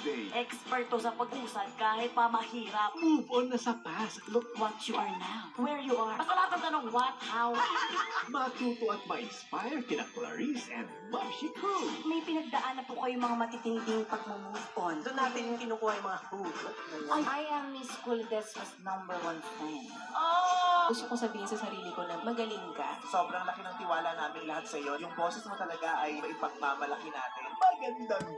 Tuesday. Expert to sa pag-usad kahit pa mahirap. Move on na sa past. Look what you are now. Where you are. Basta lahat ng tanong what, how. Matuto at ma-inspire kina Clarice and Mopsy Crew. May pinagdaan na po kayo mga matitinding pag-move on. Doon natin kinukuha yung mga who. I am Miss Kuldesma's #1 fan. Oh! Gusto ko sabihin sa sarili ko na magaling ka. Sobrang laki ng tiwala namin lahat sa iyo. Yung boses mo talaga ay ipagmamalaki natin. Magandang